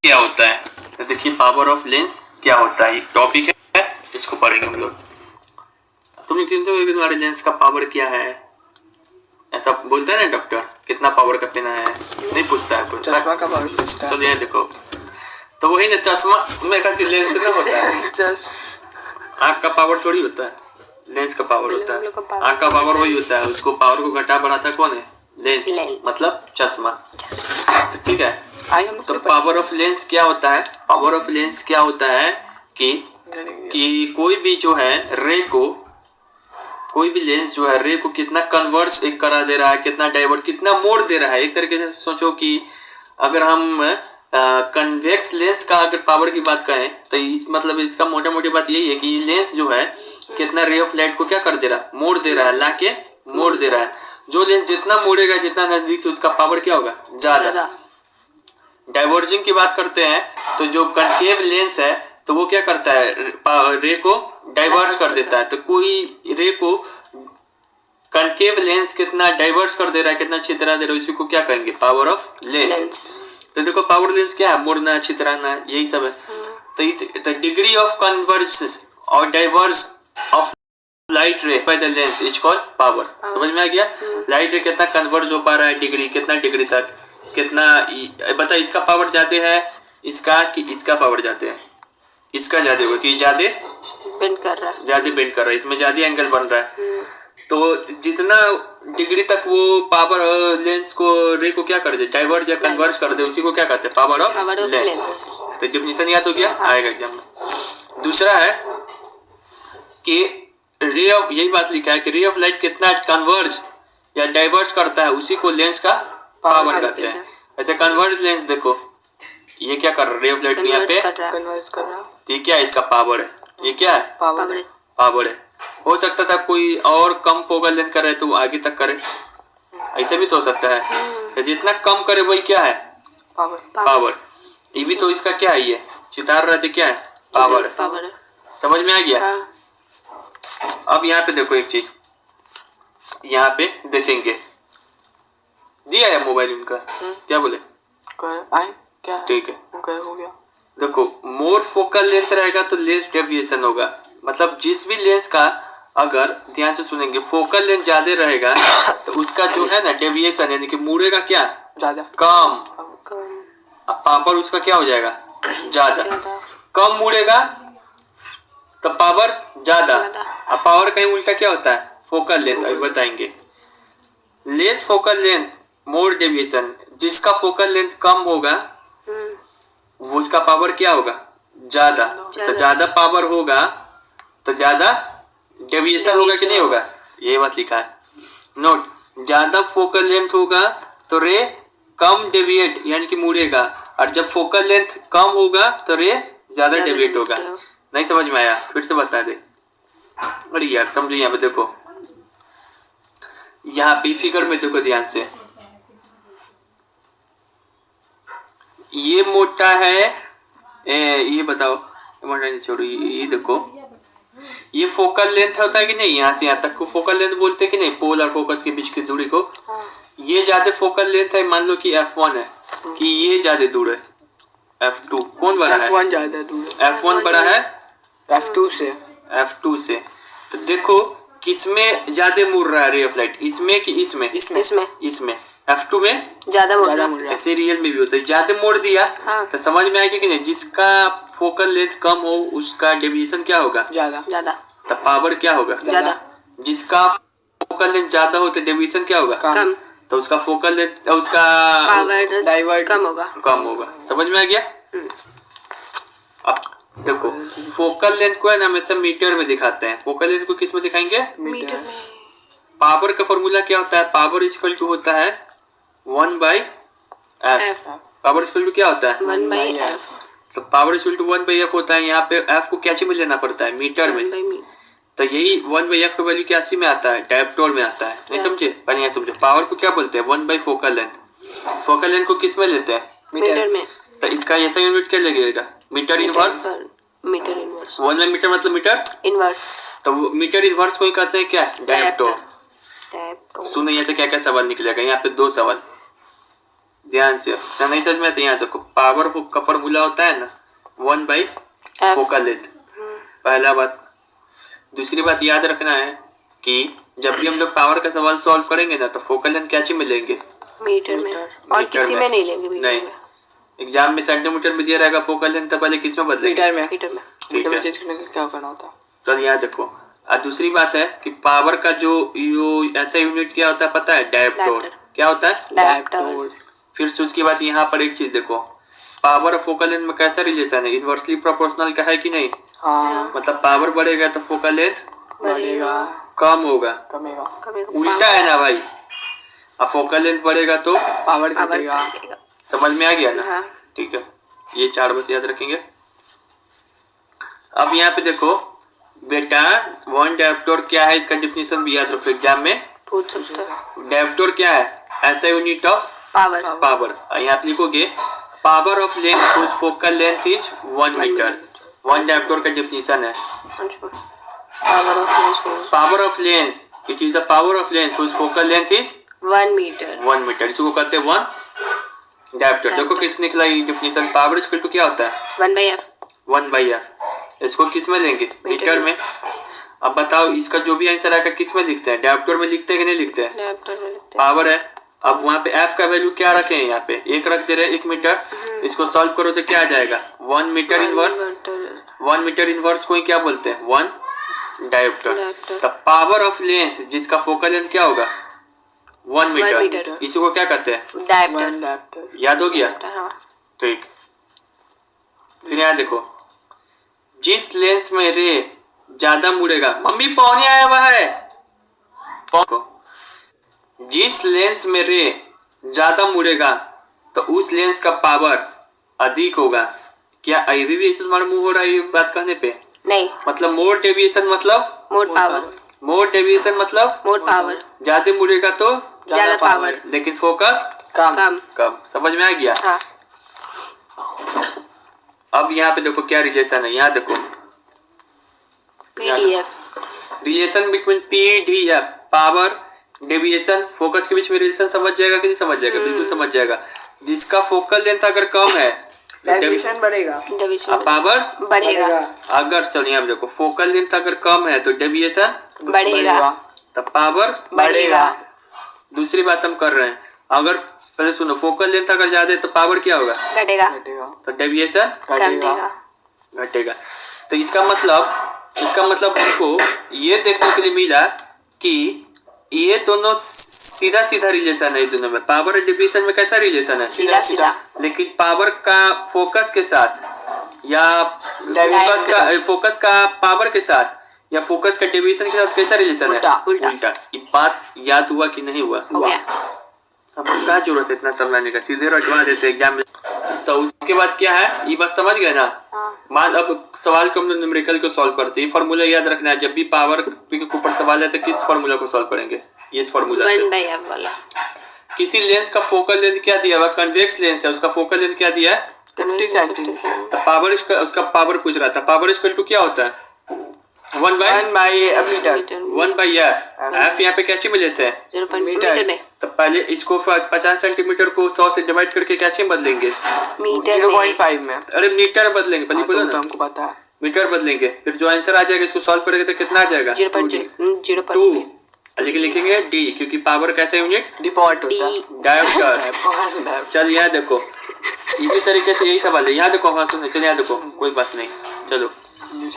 क्या होता है। तो देखिए पावर ऑफ लेंस क्या होता है, टॉपिक है, इसको पढ़ेंगे हम लोग। तुम तुम्हारे लेंस का पावर क्या है, ऐसा बोलता है ना डॉक्टर, कितना पावर का पेना है, नहीं पूछता है, चश्मा का पावर पूछता है। चलो ये देखो, तो वही ना चश्मा मेरे ख्याल से लेंस ना होता है। आँख का पावर थोड़ी होता है, लेंस का पावर होता है। आँख का पावर वही होता है, उसको पावर को घटा बढ़ाता कौन है, लेंस, मतलब चश्मा। तो ठीक है, तो पावर ऑफ लेंस क्या होता है, पावर ऑफ लेंस क्या होता है कि कोई भी जो है रे को, कोई भी लेंस जो है रे को कितना कन्वर्ज एक करा दे रहा है, कितना डाइवर्ट, कितना मोड़ दे रहा है। एक तरीके से सोचो कि अगर हम कन्वेक्स लेंस का अगर पावर की बात करें तो इस मतलब इसका मोटा मोटी बात यही है कि लेंस जो है कितना रे ऑफ लाइट को क्या कर दे रहा है, मोड़ दे रहा है, लाके मोड़ दे रहा है। जो लेंस जितना मोड़ेगा, जितना नजदीक से, उसका पावर क्या होगा, ज्यादा। डाइवर्जिंग की बात करते हैं तो जो कनकेव लेंस है तो वो क्या करता है, रे को डाइवर्ज कर देता है। तो कोई रे को कनकेव लेंस कितना डाइवर्ज कर दे रहा है, कितना छितरा दे रहा है, उसी को क्या कहेंगे, पावर ऑफ लेंस। तो देखो पावर लेंस क्या है, मोड़ना, छितराना, यही सब है। तो डिग्री ऑफ कन्वर्जेंस और डाइवर्ज ऑफ लाइट रे by the lens is called power. समझ में आ गया, लाइट रे कितना कन्वर्ज हो पा रहा है, डिग्री, कितना डिग्री तक, कितना, बता इसका पावर ज्यादा है इसका कि इसका पावर ज्यादा है, इसका ज्यादा होगा कि ज्यादा बेंड कर रहा है, ज्यादा बेंड कर रहा है, इसमें ज्यादा एंगल बन रहा है। तो जितना डिग्री तक वो पावर लेंस को, रे को क्या कर दे, डाइवर्ज या कन्वर्ज कर दे, उसी को क्या कहते हैं, पावर ऑफ लेंस। तो डेफिनेशन याद हो गया, आएगा एग्जाम में। दूसरा है कि रे ऑफ, यही बात लिखा है कि रे ऑफ लाइट कितना कन्वर्ज या डाइवर्ज करता है, उसी को लेंस का पावर कहते हैं। ऐसे कन्वर्ज लेंस देखो, ये क्या कर रहा है, रे ऑफ लाइट को यहाँ पे कन्वर्ज कर रहा है, ये क्या है, इसका पावर है, ये क्या है, पावर है। हो सकता था कोई और कम फोकल लेंथ करे तो आगे तक करे, ऐसे भी तो हो सकता है। जितना कम करे वही क्या है, पावर। ये भी तो इसका क्या है, ये चितार रहते क्या है, पावर है। समझ में आ गया। अब यहाँ पे देखो एक चीज, यहाँ पे देखेंगे, दिया है मोबाइल उनका, क्या बोले, क्या ठीक है, हो गया। देखो मोर फोकल लेंथ रहेगा तो लेस डेविएशन होगा। मतलब जिस भी लेंस का, अगर ध्यान से सुनेंगे, फोकल लेंथ ज्यादा रहेगा तो उसका जो है ना डेविएशन, यानी कि मुड़ेगा क्या, ज्यादा, कम। अब पावर उसका क्या हो जाएगा, ज्यादा। कम मुड़ेगा तो पावर ज्यादा। अब पावर कहीं उल्टा क्या होता है, फोकल लेंथ, अभी बताएंगे। लेस फोकल लेंथ मोर डेविएशन, जिसका फोकल लेंथ कम होगा वो उसका पावर क्या होगा, ज्यादा। तो ज्यादा पावर होगा तो ज्यादा डेविएशन होगा कि नहीं होगा, ये बात लिखा है। नोट, ज्यादा फोकल लेंथ होगा तो रे कम डेविएट यानी कि मुड़ेगा, और जब फोकल लेंथ कम होगा तो रे ज्यादा डेविएट होगा। नहीं समझ में आया, फिर से बता दे। अरे यार समझो, यहाँ पे देखो, यहाँ पे फिगर में देखो ध्यान से, ये मोटा है, ये बताओ, छोड़ो, ये देखो, ये फोकल लेंथ होता है कि नहीं, यहाँ से यहाँ तक को फोकल लेंथ बोलते हैं कि नहीं, पोल और फोकस के बीच की दूरी को। ये ज्यादा फोकल लेंथ है, मान लो कि F1 है, कि ये ज्यादा दूर है, F2 कौन बड़ा है, F1 ज्यादा दूर है, F1 बड़ा है F2 से। तो देखो किसमें ज्यादा मुड़ रहा है रे ऑफ लाइट, इसमें कि इसमें, इसमें F2 में ज्यादा मुड़ रहा है। ऐसे रियल में भी होता है, ज्यादा मोड़ दिया तो समझ में आएगा कि नहीं, जिसका फोकल लेंथ कम हो उसका डेविएशन क्या होगा, ज्यादा। तो पावर क्या होगा, ज्यादा। जिसका फोकल लेंथ ज्यादा हो तो डेविएशन क्या होगा, कम। तो उसका फोकल लेंथ, उसका डाइवर्ट कम होगा। समझ में आ गया। अब देखो फोकल लेंथ को है ना हमेशा मीटर में दिखाते हैं, फोकल लेंथ को किस में दिखाएंगे, मीटर में। पावर का फॉर्मूला क्या होता है, पावर इक्वल टू होता है 1/f। पावर इक्वल टू क्या होता है, 1/f। तो पावर इक्वल टू 1/f होता है। यहाँ पे f को क्या में लेना पड़ता है, मीटर में। तो यही 1/f का वैल्यू क्या में आता है, डायोप्टर में आता है। नहीं समझे, पहले यहाँ समझो, पावर को क्या बोलते हैं, 1 by focal length. Focal length को किस में लेते हैं, मीटर में। तो इसका ऐसा यूनिट क्या लगेगा, मीटर इनवर्स। 1 बाई मीटर मतलब मीटर इनवर्स। तो मीटर इनवर्स को ही कहते हैं क्या, डायोप्टर। सुनो यहाँ से क्या क्या सवाल निकलेगा, यहाँ पे 2 सवाल ध्यान से तो नहीं समझ में आता। यहाँ देखो पावर का फॉर्मूला होता है ना 1/, फोकल लेंथ। पहला बात। दूसरी बात याद रखना है कि जब भी हम लोग पावर का सवाल सॉल्व करेंगे ना तो फोकल लेंथ क्या चीज में लेंगे? मीटर में। और मीटर किसी में नहीं लेंगे मीटर नहीं। में। एग्जाम में सेंटीमीटर में दिया रहेगा फोकल लेंथ, तो पहले किस में बदलेंगे? मीटर में। मीटर में। ठीक मीटर में है। चेंज करने के लिए क्या करना होता है? चल यहाँ देखो। और दूसरी बात है कि पावर का जो ऐसा यूनिट क्या होता है पता है? डायोप्टर। डायोप्टर। क्या होता है? डायोप्टर। फिर से उसके बाद यहाँ पर एक चीज देखो, पावर और फोकल लेंथ में कैसा रिलेशन है? इनवर्सली प्रोपोर्शनल का है कि नहीं? हाँ। मतलब पावर बढ़ेगा तो फोकल लेंथ बढ़ेगा। कम होगा। कमेगा। कभी उल्टा है ना भाई। अब फोकल लेंथ बढ़ेगा तो पावर घटेगा। समझ में आ गया ना? हाँ। ठीक है, ये 4 बात याद रखेंगे। अब यहाँ पे देखो बेटा, वन डायोप्टर क्या है इसका डेफिनेशन भी याद रखो, एग्जाम में पूछ सकते हैं। डायोप्टर क्या है? ऐसा यूनिट ऑफ पावर। पावर। यहाँ पे लिखोगे power of length whose focal length is 1 metre. One dioptre का डेफिनेशन है power of lens. Power of length, it is the power of length whose focal length is 1 metre. 1 metre. इसको कहते हैं one dioptre. देखो किस निकला ये definition. Power equal to क्या होता है? 1/f। 1/f। इसको किस में लेंगे? मीटर में। अब बताओ इसका जो भी आंसर आएगा किस में लिखते हैं? डायोप्टर में लिखते हैं कि नहीं लिखते हैं? डायोप्टर में लिखते हैं। पावर है। अब वहाँ पे f का वैल्यू क्या रखे हैं? यहाँ पे 1 रख दे रहे 1 मीटर। इसको सॉल्व करो तो क्या आ जाएगा? 1 मीटर इनवर्स। 1 मीटर इनवर्स को ही क्या बोलते हैं? 1 डायोप्टर। तो पावर ऑफ लेंस जिसका फोकल लेंथ क्या होगा? 1 मीटर। इसी को क्या कहते हैं? डायोप्टर। याद हो गया? हाँ। ठीक। फिर यहाँ देखो, जिस लेंस में रे ज्यादा मुड़ेगा, मम्मी पौने आया हुआ है। जिस लेंस में रे ज्यादा मुड़ेगा तो उस लेंस का पावर अधिक होगा। क्या एविएशन मार मुंह हो रहा है ये बात कहने पे? नहीं। मतलब मोर डेविएशन मतलब मोर पावर। मोर डेविएशन मतलब मोर पावर। ज्यादा मुड़ेगा तो ज्यादा पावर। लेकिन फोकस कम। कम। समझ में आ गया? हाँ। अब यहाँ पे देखो क्या रिलेशन है। यहाँ देखो PDF। Relation between PDF, power, deviation, focus के बीच में रिलेशन समझ जाएगा कि नहीं समझ जाएगा? बिल्कुल समझ जाएगा। जिसका फोकल लेंथ अगर कम है डेविएशन बढ़ेगा। डेविएशन पावर बढ़ेगा। अगर चलो यहाँ पे देखो फोकल लेंथ अगर कम है तो डेविएशन बढ़ेगा। तो पावर बढ़ेगा। दूसरी बात हम कर रहे हैं, अगर पहले सुनो, फोकल लेंथ अगर ज्यादा है तो पावर क्या होगा? घटेगा। तो डेविएशन घटेगा। घटेगा। तो इसका मतलब हमको ये देखने के लिए मिला कि ये दोनों सीधा सीधा रिलेशन है। इस दोनों में पावर और डेविएशन में कैसा रिलेशन है? सीधा सीधा। लेकिन पावर का फोकस के साथ या फोकस का पावर के साथ या फोकस का डेविएशन के साथ कैसा रिलेशन है? उल्टा। ये बात याद हुआ कि नहीं हुआ? हो गया। अब क्या जरूरत है इतना समझाने का? सीधे रटवा देते एग्जाम में। तो उसके बाद क्या है, ये बात समझ गए ना? मान अब सवाल को हम लोग न्यूमेरिकल को सॉल्व करते हैं। फॉर्मूला याद रखना है, जब भी पावर के ऊपर सवाल है तो किस फॉर्मूला को सॉल्व करेंगे? ये इस फॉर्मूला से। 1/f वाला। किसी लेंस का फोकल लेंथ क्या दिया हुआ? कन्वेक्स लेंस है, उसका फोकल लेंथ क्या दिया है? 50 सेंटीमीटर। तो पावर उसका पावर पूछ रहा था। पावर इक्वल टू क्या होता है? 1/f। f यहाँ पे क्या चीज में लेते हैं? 0 मीटर में। तो पहले इसको 50 सेंटीमीटर को 100 से डिवाइड करके क्या चीज बदलेंगे? मीटर 0.5 में। अरे मीटर बदलेंगे, पहले बोलो ना। हमको पता है। मीटर बदलेंगे, फिर जो आंसर आ जाएगा इसको सॉल्व करेंगे तो कितना आ जाएगा? 0.2। लेकिन लिखेंगे डी, क्योंकि पावर कैसा यूनिट? डिपॉट होता है। डायोप्टर। चल यहाँ देखो, इसी तरीके से यही सवाल है। यहाँ देखो, हाँ सुनो, चल यहाँ देखो, कोई बात नहीं, चलो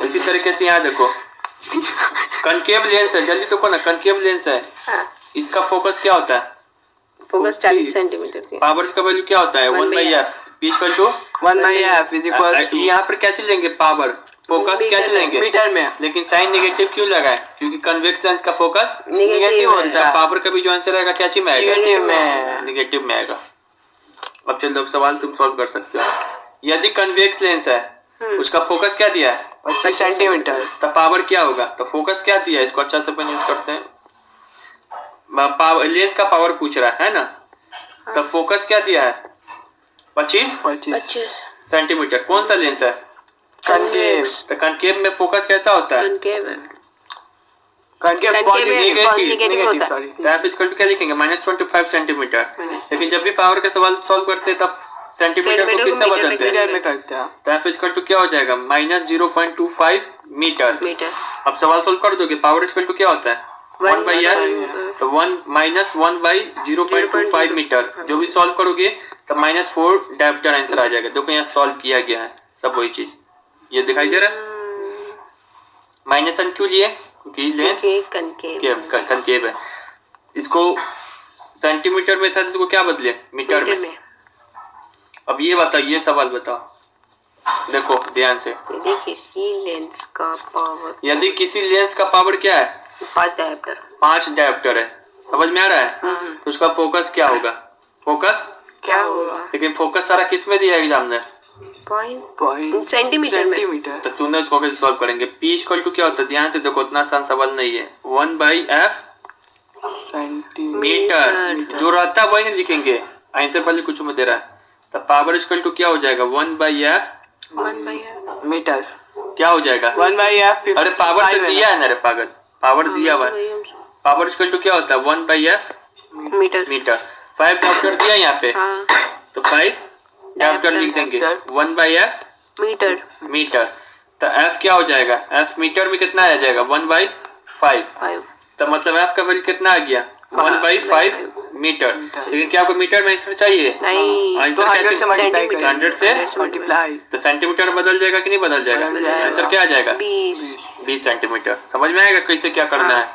इसी तरीके से यहाँ देखो, कनकेव लेंस है, जल्दी तो को ना, कनकेव लेंस है। इसका फोकस क्या होता है? फोकस 40 सेंटीमीटर के। पावर का वैल्यू क्या होता है? 1/f। P equal to 1/f is equals to. यहाँ पर क्या चलेंगे? पावर। फोकस क्या चलेंगे? मीटर में। लेकिन साइन नेगेटिव क्यों लगा है? क्योंकि कन्वेक्स लेंस का फोकस नेगेटिव होता है। पावर का भी जो आंसर आएगा क्या चीज में आएगा? नेगेटिव में आएगा। अब चलो अब सवाल तुम सॉल्व कर सकते हो। यदि कन्वेक्स लेंस है, उसका फोकस क्या दिया है? 25 सेंटीमीटर। तो पावर क्या होगा? तो फोकस क्या दिया है? इसको अच्छा से अपन यूज करते हैं। लेंस का पावर पूछ रहा है ना? तो फोकस क्या दिया है? 25 सेंटीमीटर। कौन सा लेंस है? कनकेव। तो कनकेव में फोकस कैसा होता है? कनकेव है। कॉन्केव नेगेटिव होता है। सॉरी। तो एफ इक्वल टू क्या लिखेंगे -25 सेंटीमीटर। लेकिन जब भी पावर का सवाल सॉल्व करते हैं तब सेंटीमीटर को किससे बदलते हैं? मीटर में करते हैं। तो एफ इक्वल टू क्या हो जाएगा -0.25 मीटर। मीटर। अब सवाल सोल्व कर दोगे, पावर इक्वल टू क्या होता है 1/f, तो 1 - मीटर। जो भी सॉल्व करोगे तो -4 डायमीटर आंसर आ जाएगा। देखो यहाँ सॉल्व किया गया है, सब वही चीज ये दिखाई दे रहा है। माइनस n क्यों लिए? क्योंकि लेंस कनकेव है। इसको सेंटीमीटर में था तो इसको क्या बदले मीटर में। अब ये बताओ, ये सवाल बताओ, देखो ध्यान से। यदि किसी लेंस का पावर क्या है 5 डायप्टर है। समझ में आ रहा है? तो उसका फोकस क्या होगा? फोकस क्या होगा? लेकिन फोकस सारा किस में दिया है एग्जाम में? Point centimetre. तो सुनना, इसको कैसे सॉल्व करेंगे। P इक्वल टू क्या होता है? ध्यान से देखो, उतना आसान सवाल नहीं है। 1/f मीटर जो रहता है वही नहीं लिखेंगे, आंसर पहले कुछ में दे रहा है। तो पावर इक्वल टू क्या हो जाएगा 1/f मीटर। क्या हो जाएगा 1/f। अरे पावर तो दिया है ना रे पागल, पावर दिया हुआ है। पावर इक्वल टू क्या होता है 1/f मीटर। 5 डायमीटर दिया यहाँ पे, तो 5 डायमीटर लिख देंगे। 1/f metre. तो f क्या हो जाएगा? f मीटर में कितना आ जाएगा 1/5। तो मतलब f का वैल्यू कितना आ गया 1/5 मीटर। लेकिन क्या आपको मीटर में आंसर चाहिए? आंसर क्या चाहिए? 100 से मल्टीप्लाई। तो सेंटीमीटर बदल जाएगा कि नहीं बदल जाएगा? आंसर क्या आ जाएगा 20 सेंटीमीटर। समझ में आएगा कैसे क्या करना है?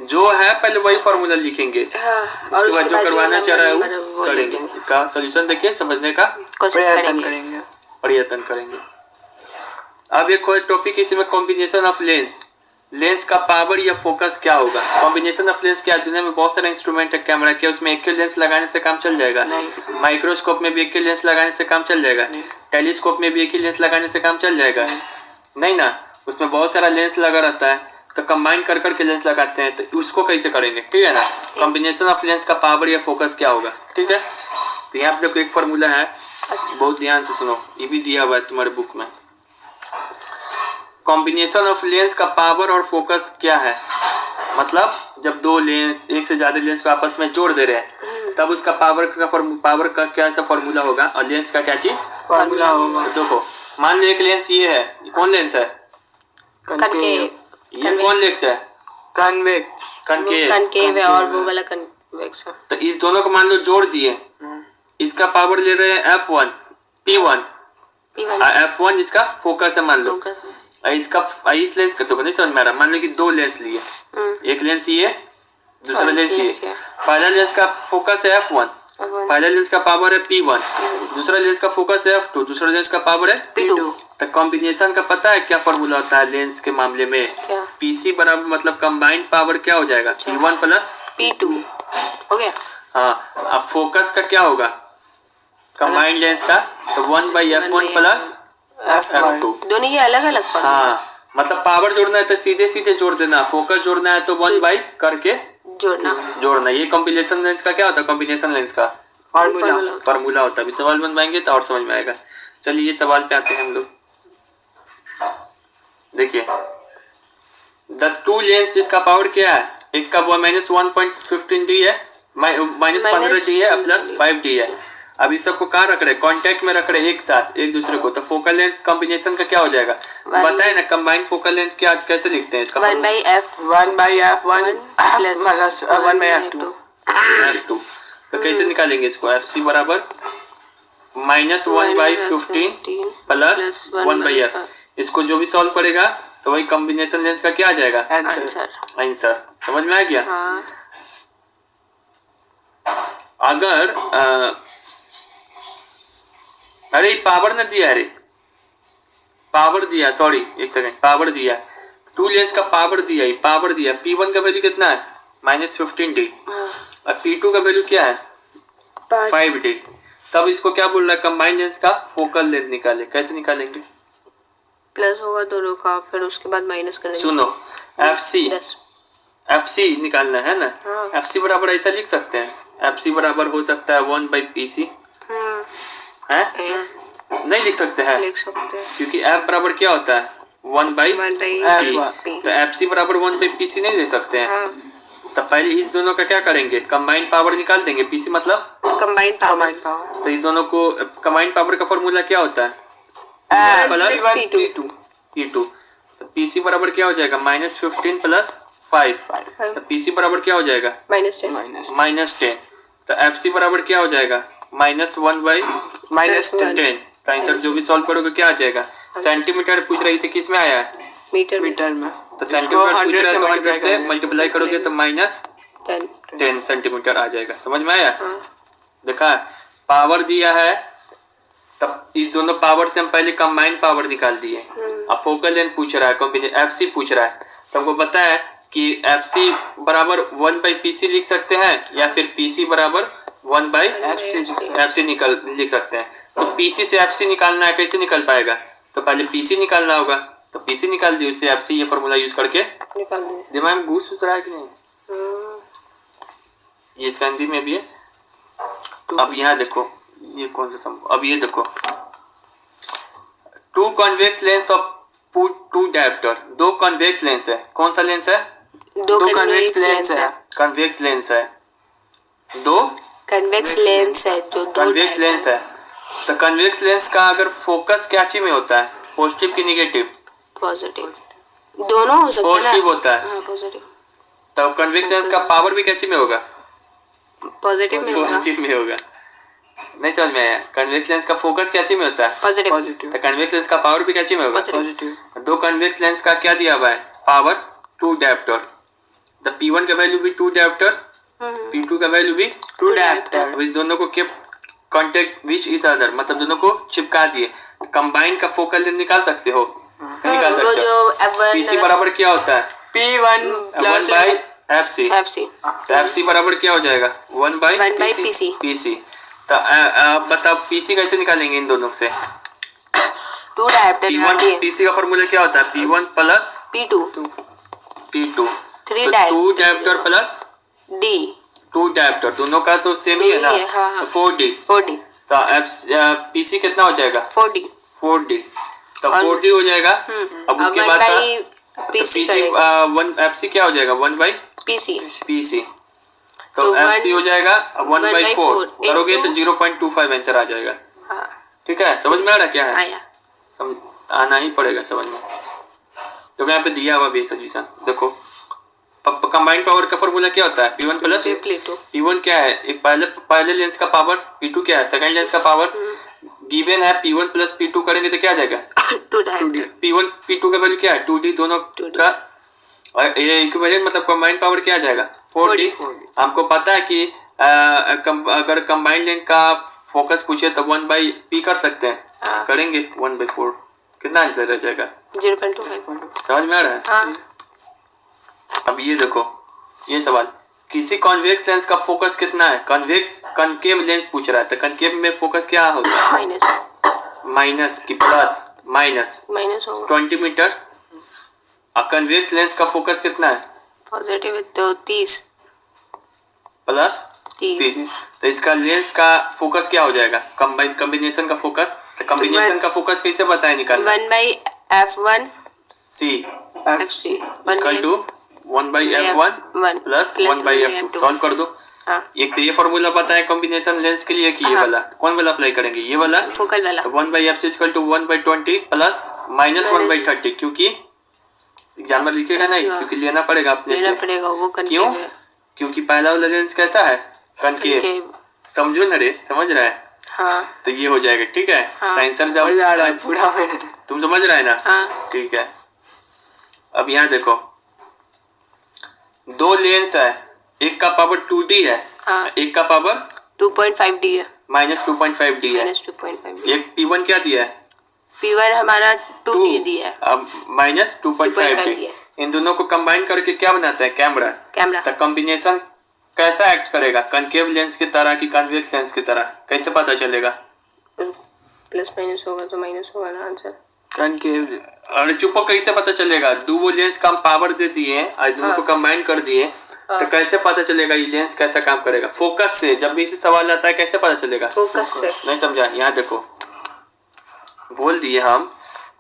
जो है पहले वही फॉर्मूला लिखेंगे, उसके बाद जो करवाना चाह रहा है वो करेंगे। इसका सॉल्यूशन देखिए, समझने का प्रयत्न करेंगे। अब एक और टॉपिक इसमें कॉम्बिनेशन ऑफ लेंस का पावर या फोकस क्या होगा। कॉम्बिनेशन ऑफ लेंस क्या है? दुनिया में बहुत सारे इंस्ट्रूमेंट है कैमरा के, उसमें एक ही लेंस लगाने से काम चल जाएगा? माइक्रोस्कोप में भी एक ही लेंस लगाने से काम चल जाएगा? टेलीस्कोप में भी एक ही लेंस लगाने से काम चल जाएगा? नहीं ना, उसमें बहुत सारा लेंस लगा रहता है, तो कंबाइन कर करके लेंस लगाते हैं। तो उसको कैसे करेंगे? ठीक है ना। कॉम्बिनेशन ऑफ लेंस का पावर या फोकस क्या होगा? ठीक है। तो यहाँ पे देखो एक फॉर्मूला है, बहुत ध्यान से सुनो, ये भी दिया हुआ है तुम्हारे बुक में। कॉम्बिनेशन ऑफ लेंस का पावर और फोकस क्या है? मतलब जब दो लेंस, एक से ज्यादा लेंस को आपस में जोड़ दे रहे हैं, तब उसका पावर का क्या ऐसा फॉर्मूला होगा, और लेंस का क्या चीज फॉर्मूला होगा। तो देखो, मान लो एक लेंस ये है, कौन लेंस है? ये कौन लेंस है? कनकेव है और वो वाला कन्वेक्स है। तो इस दोनों को मान लो जोड़ दिए, इसका पावर ले रहे हैं F1 P1 F1 इसका फोकस है मान लो। इसका इस लेंस का तो नहीं समझ में आ रहा। मान लो कि दो लेंस लिए, एक लेंस ये, दूसरा लेंस ये। पहला लेंस का फोकस है F1, पहला लेंस का पावर है P1, दूसरा लेंस का फोकस है F2, दूसरा लेंस का पावर है P2। तो कॉम्बिनेशन का पता है क्या फॉर्मूला होता है लेंस के मामले में? PC बराबर मतलब कंबाइंड पावर क्या हो जाएगा P1 प्लस P2 हो गया। हाँ, अब फोकस का क्या होगा कंबाइंड लेंस का? तो 1/f1 प्लस f2। दोनों ये अलग अलग हाँ, मतलब पावर जोड़ना है तो सीधे सीधे जोड़ देना, फोकस जोड़ना है तो 1/, करके जोड़ना। ये कॉम्बिनेशन लेंस का क्या होता है? कॉम्बिनेशन लेंस का फॉर्मूला होता है। अभी सवाल बनवाएंगे तो और समझ में आएगा। चलिए ये सवाल पे आते हैं हम लोग। देखिए, द टू लेंस जिसका पावर क्या है, एक का वो -1.15D है, -15D है, प्लस 5D है। अब इस सबको कहाँ रख रहे हैं? कांटेक्ट में रख रहे हैं एक साथ एक दूसरे को। तो फोकल लेंथ कॉम्बिनेशन का क्या हो जाएगा? बताए ना, कंबाइंड फोकल लेंथ क्या कैसे लिखते हैं इसका? 1/f1 तो कैसे निकालेंगे इसको? FC बराबर -1/15 प्लस 1/f। इसको जो भी सॉल्व करेगा तो वही कॉम्बिनेशन लेंस का क्या आ जाएगा आंसर। समझ में आ गया? अगर अरे पावर न दिया, अरे पावर दिया, सॉरी एक सेकंड, पावर दिया, टू लेंस का पावर दिया, पावर दिया। P1 का वैल्यू कितना है -15D, और P2 का वैल्यू क्या है 5D। तब इसको क्या बोल रहा है? कंबाइंड लेंस का फोकल लेंथ निकाले। कैसे निकालेंगे? प्लस होगा दोनों का, फिर उसके बाद माइनस करेंगे। सुनो, FC निकालना है ना। FC बराबर ऐसा लिख सकते हैं, FC बराबर हो सकता है 1/PC है? नहीं लिख सकते हैं, लिख सकते हैं, क्योंकि F बराबर क्या होता है 1 by वन बाई P। तो FC बराबर 1 by PC नहीं ले सकते हैं। हाँ तो पहले इस दोनों का क्या करेंगे, कंबाइंड पावर निकाल देंगे। PC मतलब कंबाइन पावर कमांड पावर तो इस दोनों को कंबाइंड पावर का फॉर्मूला क्या होता है, प्लस P1 P2। तो PC बराबर क्या हो जाएगा, -15 प्लस 5। तो PC बराबर क्या हो जाएगा, -10 -10। तो FC बराबर क्या हो जाएगा, -1 by -10 10। तो आंसर जो भी सॉल्व करोगे क्या आ जाएगा, सेंटीमीटर पूछ रही थी, किस में आया है, मीटर में मीटर में। तो सेंटीमीटर पूछ रहा है तो 100 multiply से करेंगे। मल्टीप्लाई करोगे तो 10 -10 सेंटीमीटर आ जाएगा। समझ में आया, देखा पावर दिया है, तब इस दोनों पावर से हम पहले कंबाइंड पावर निकाल दिए। अब फोकल लेंथ पूछ रहा है, कॉम्बिनेशन FC पूछ रहा है, तो हमको पता है कि FC बराबर 1 by PC लिख सकते हैं या फिर PC बराबर 1 by FC लिख सकते हैं। तो PC से FC निकालना है, कैसे निकल पाएगा, तो पहले PC निकालना होगा, तो PC निकाल दिए, उससे FC ये फॉर्मूला यूज करके। निकाल दिए। दिमाग में घुस रहा है कि नहीं, ये इसका हिंदी में भी है। अब यहाँ देखो, ये कौन सा अब ये देखो, 2 convex lens of 2 dioptre. 2 convex lens है, कौन सा लेंस है, दो कन्वेक्स लेंस है। कन्वेक्स लेंस है, 2 कन्वेक्स लेंस है जो दो कन्वेक्स लेंस है। तो कन्वेक्स लेंस का अगर फोकस क्या चीज में होता है, पॉजिटिव की निगेटिव, पॉजिटिव दोनों हो सकते हैं पॉजिटिव ना। होता है। हाँ पॉजिटिव तो कन्वेक्स लेंस का पावर भी क्या चीज में होगा, पॉजिटिव में होगा पॉजिटिव में होगा। नहीं समझ में आया, कन्वेक्स लेंस का फोकस क्या चीज में होता है, पॉजिटिव पॉजिटिव तो कन्वेक्स लेंस का पावर भी क्या चीज में होगा, पॉजिटिव 2 कन्वेक्स लेंस का क्या दिया हुआ है, पावर 2 डायोप्टर। द P1 का वैल्यू भी 2 डायोप्टर, P2 का वैल्यू भी। 2 डायोप्टर। अब इस दोनों को केप कांटेक्ट विच इच अदर, मतलब दोनों को चिपका दिए। कंबाइन का फोकल लेंथ निकाल सकते हो, निकाल वो सकते हो। जो F1 PC बराबर क्या होता है, P1 1 by FC। FC तो FC बराबर क्या हो जाएगा, 1 by 1 by PC PC। तो आप बताओ PC कैसे निकालेंगे इन दोनों से, 2 डायोप्टर P1 PC का फॉर्मूला क्या होता है, P1 plus P2 P2। 3 2 dioptre plus D 2 dioptre, दोनों का तो सेम ही है ना, वही है, हाँ, हाँ। तो 4D। 4D तो PC कितना हो जाएगा, 4D 4D। तो और- 4D हो जाएगा। अब उसके बाद PC PC 1 FC क्या हो जाएगा, 1 by PC PC। तो तो FC हो जाएगा 1 by 4 करोगे तो into- 0.25 आंसर आ जाएगा। हाँ ठीक है, समझ में आ रहा क्या है, आया आना ही पड़ेगा समझ में। तो यहाँ पे दिया हुआ भी सॉल्यूशन देखो, कंबाइंड पावर का फॉर्मूला क्या होता है, P1 प्लस P2 P1 क्या है, एक पहले लेंस का पावर, P2 क्या है, सेकंड लेंस का पावर। गिवन है P1 प्लस P2 करेंगे तो क्या आ जाएगा, 2 डायोप्टर P1 P2 का वैल्यू क्या है, 2D दोनों 2D का, और ये इक्विवेलेंट मतलब कंबाइंड पावर क्या आ जाएगा, 4D। 4D। हमको पता है कि अगर कंबाइंड लेंस का फोकस पूछे तो 1 by P कर सकते हैं, हाँ। करेंगे 1 by 4, कितना आंसर रह जाएगा, 0.25 समझ में आ रहा है। हाँ अब ये देखो, ये सवाल, किसी कॉन्वेक्स लेंस का फोकस कितना है, कनकेव लेंस पूछ रहा है, तो कनकेव में फोकस क्या होगा, माइनस माइनस की प्लस, माइनस माइनस होगा 20 मीटर। अब कन्वेक्स लेंस का फोकस कितना है, पॉजिटिव है तो 30 प्लस 30। तो इसका लेंस का फोकस क्या हो जाएगा, कॉम्बिनेशन का फोकस। तो कॉम्बिनेशन का फोकस कैसे बताए निकालना, 1 by F1 C FC equal to 1 by F1 plus 1 by F2। Solve कर दो। हाँ एक तो ये फॉर्मूला पता है कॉम्बिनेशन लेंस के लिए कि ये हाँ। वाला, कौन वाला अप्लाई करेंगे, ये वाला। फोकल वाला तो 1 by FC equal to 1 by 20 plus -1 by 30, क्योंकि एग्जाम में लिखेगा नहीं, क्योंकि लेना पड़ेगा अपने लेना से। पड़ेगा वो क्यों, कनकेव है क्योंकि पहला वाला लेंस कैसा है, कनकेव। कनकेव समझो ना रे, समझ रहा है, हाँ तो ये हो जाएगा। ठीक है, हाँ। तो आंसर जब मजा आ रहा है पूरा मैंने। तुम समझ रहे हैं ना, हाँ ठीक है। अब यहाँ देखो, 2 लेंस है, एक का पावर 2D है, हाँ। एक का पावर 2.5D है -2.5D है। -2.5D एक P1 क्या दिया है, P1 हमारा 2D दिया है अब -2.5D। 2.5 दिया है। इन दोनों को कंबाइन करके क्या बनाता है, कैमरा। कैमरा तो कॉम्बिनेशन कैसा एक्ट करेगा, कनकेव लेंस की तरह कि कन्वेक्स लेंस की तरह, कैसे पता चलेगा, प्लस माइनस होगा तो माइनस होगा ना आंसर। कनकेव और चुप्पो कैसे पता चलेगा, 2 लेंस का हम पावर दे दिए और दोनों को कंबाइन कर दिए, तो कैसे पता चलेगा ये लेंस कैसा काम करेगा, फोकस से। जब भी इसी सवाल आता है कैसे पता चलेगा, फोकस से नहीं समझा। यहाँ देखो, बोल दिए हम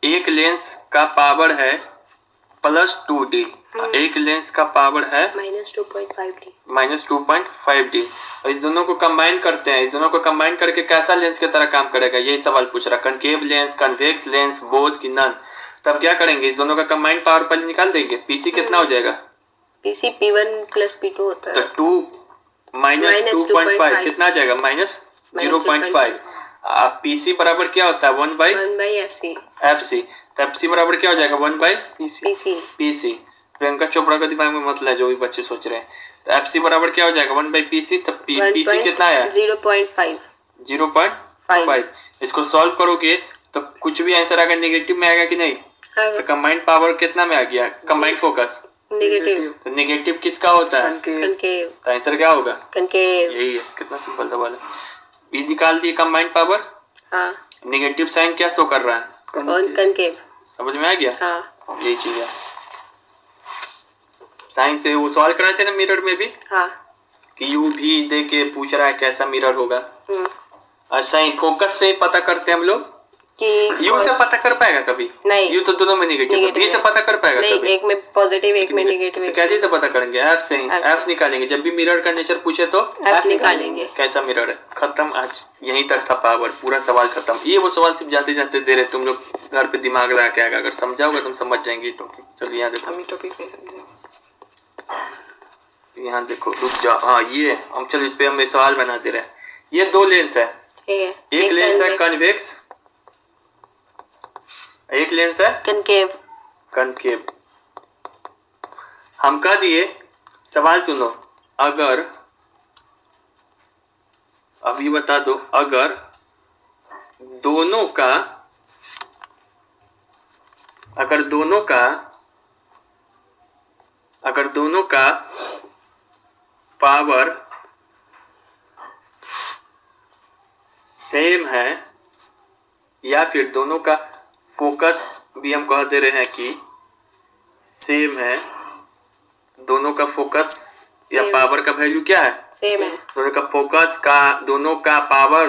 एक लेंस का पावर है +2D, एक लेंस का पावर है -2.5D। -2.5D। और इस दोनों को कंबाइन करते हैं, इस दोनों को कंबाइन करके कैसा लेंस की तरह काम करेगा, यही सवाल पूछ रहा। Concave lens, convex lens, both की नन। तब क्या करेंगे, इस दोनों का कंबाइन पावर पहले निकाल देंगे। पीसी कितना हो जाएगा, PC P1 + P2 होता तो है। 2 -2.5 कितना आ जाएगा, -0.5। पीसी बराबर क्या होता है, 1/FC। FC। तो FC बराबर क्या हो जाएगा, PC। PC। प्रियंका चोपड़ा का दिमाग में मत है, जो भी बच्चे सोच रहे हैं। तो FC बराबर क्या हो जाएगा, 1/PC। तो PC कितना आया, 0.5। 0.5। इसको सॉल्व करोगे तो कुछ भी आंसर आएगा नेगेटिव में आएगा कि नहीं। तो कंबाइंड पावर कितना में आ गया, कंबाइंड फोकस नेगेटिव। तो नेगेटिव किसका होता है, कनकेव। तो आंसर क्या होगा, कनकेव। यही है। कितना सिंपल सवाल है। ये निकाल दिए कंबाइंड पावर। हाँ। नेगेटिव साइन क्या शो कर रहा है, और कनकेव। समझ में आ गया। हाँ। यही चीज है। साइन से वो सवाल कराए थे ना मिरर में भी, हाँ। कि यू भी दे के पूछ रहा है कैसा मिरर होगा। साइन फोकस से पता करते हैं हम लोग कि यू से पता कर पाएगा कभी, नहीं। यू तो दोनों में नेगेटिव, बी से पता कर पाएगा नहीं, कभी, एक में पॉजिटिव एक में नेगेटिव। तो कैसे से पता करेंगे, एफ से ही। एफ निकालेंगे जब भी मिरर का नेचर पूछे तो एफ निकालेंगे। कैसा मिरर है। खत्म, आज यहीं तक था पावर, पूरा सवाल खत्म। ये वो सवाल सिर्फ जाते जाते दे रहे, तुम लोग घर पे दिमाग लगा के आएगा, अगर समझाओगे तुम समझ जाएंगे टॉपिक। चलो यहाँ देखो, हम टॉपिक नहीं समझे। यहाँ देखो, रुक जाओ। हाँ ये हम, चलो इस पे हम सवाल बनाते रहे। ये दो लेंस है, एक लेंस है कन्वेक्स, एक लेंस है कनकेव। कनकेव। हम कह दिए, सवाल सुनो, अगर अभी बता दो, अगर दोनों का अगर दोनों का अगर दोनों का पावर सेम है, या फिर दोनों का फोकस भी हम कह दे रहे हैं कि सेम है, दोनों का फोकस या पावर का वैल्यू क्या है, सेम है। दोनों का फोकस का, दोनों का पावर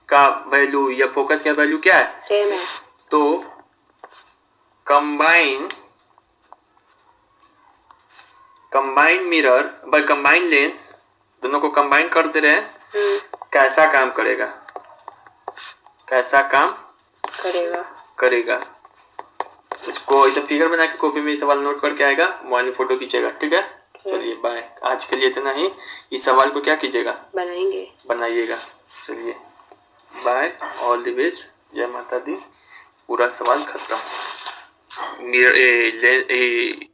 का वैल्यू या फोकस का वैल्यू क्या है, सेम है। तो combine mirror by combine lens, दोनों को कंबाइन कर दे रहे हैं, कैसा काम करेगा, कैसा काम करेगा। इसको ऐसे फिगर बना के कॉपी में सवाल नोट करके आएगा, मोबाइल में फोटो खींचेगा, ठीक है। चलिए बाय, आज के लिए इतना ही। इस सवाल को क्या कीजिएगा, बनाइएगा। चलिए बाय, ऑल द बेस्ट, जय माता दी। पूरा सवाल खत्म। मिरर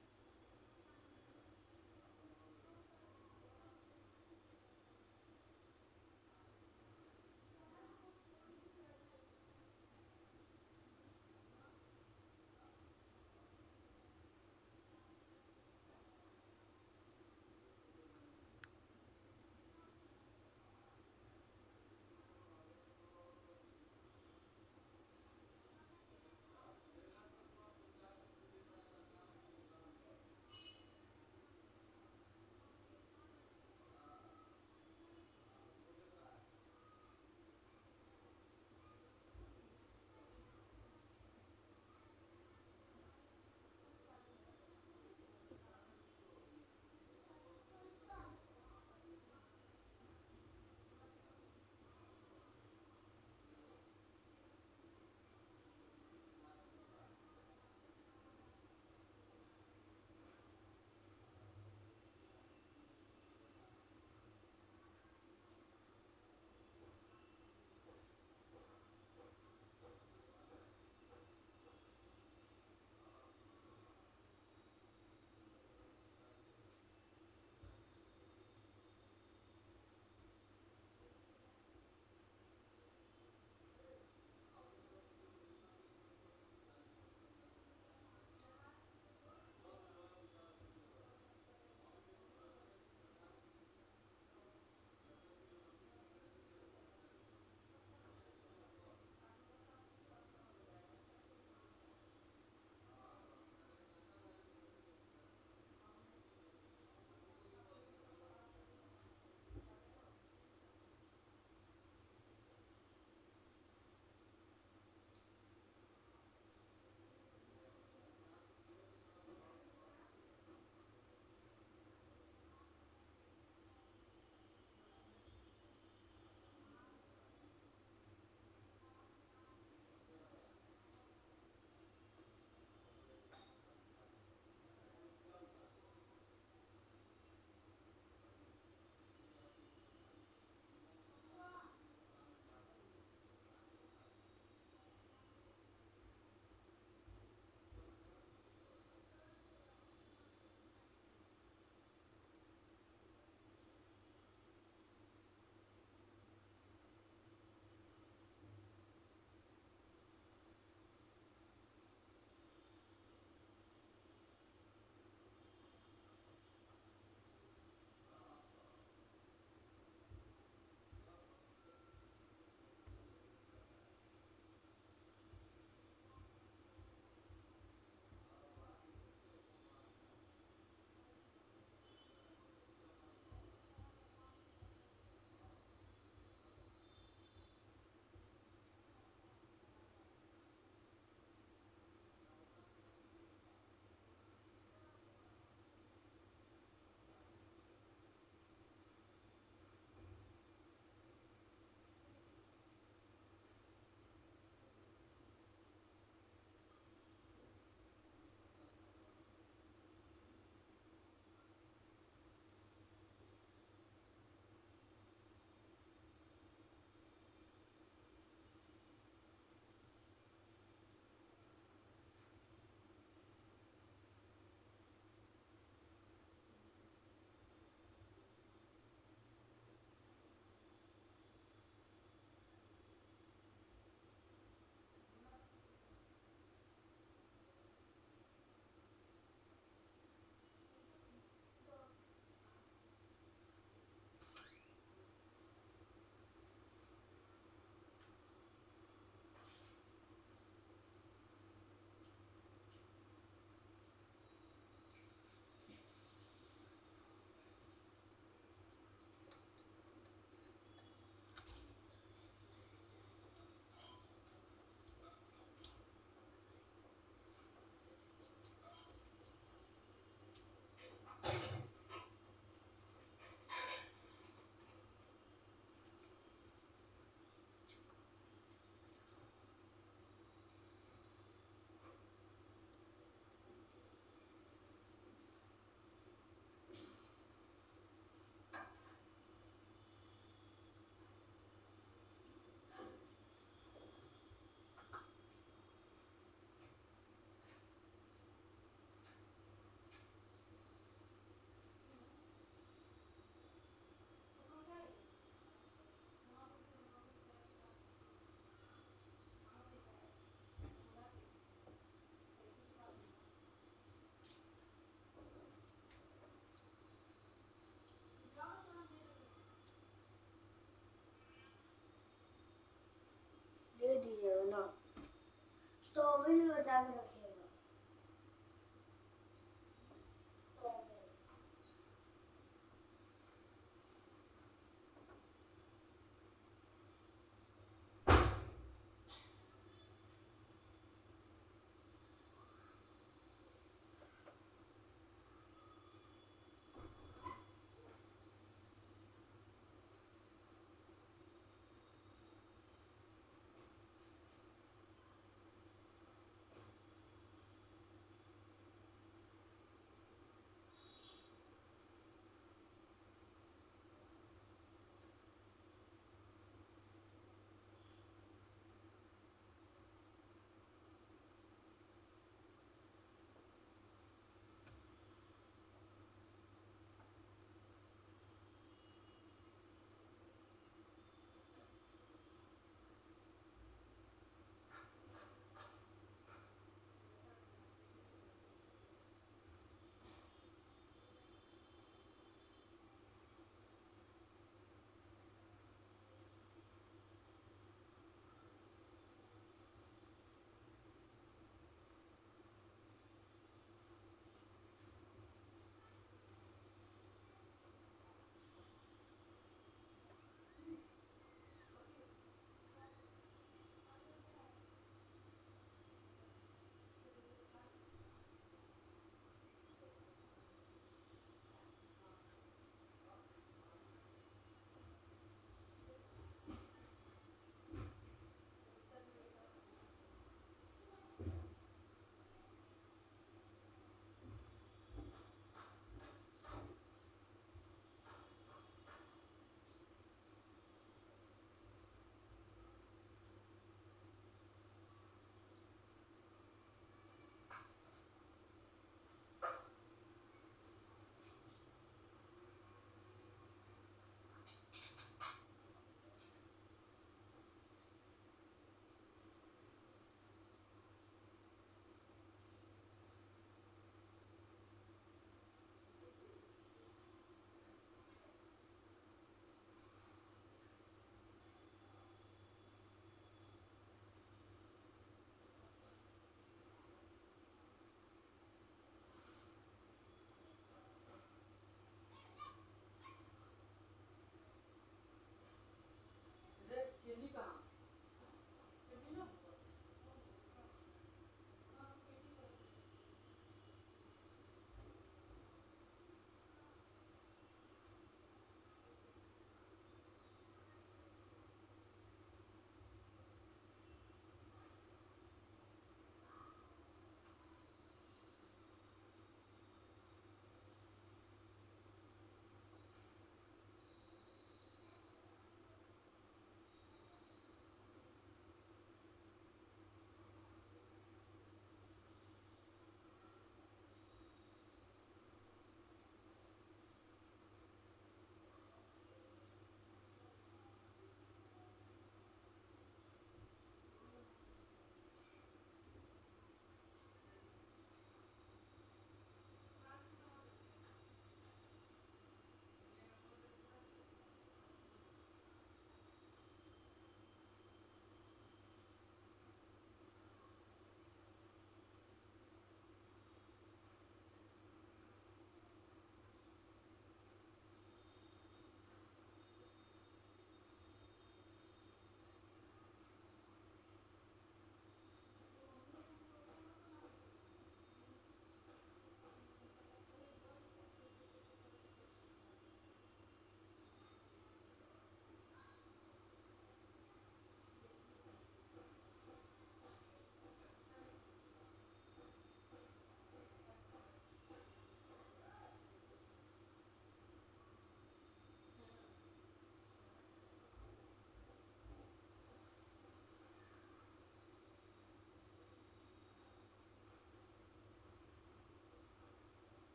रहे हो ना, तो भी नहीं बचा के रखे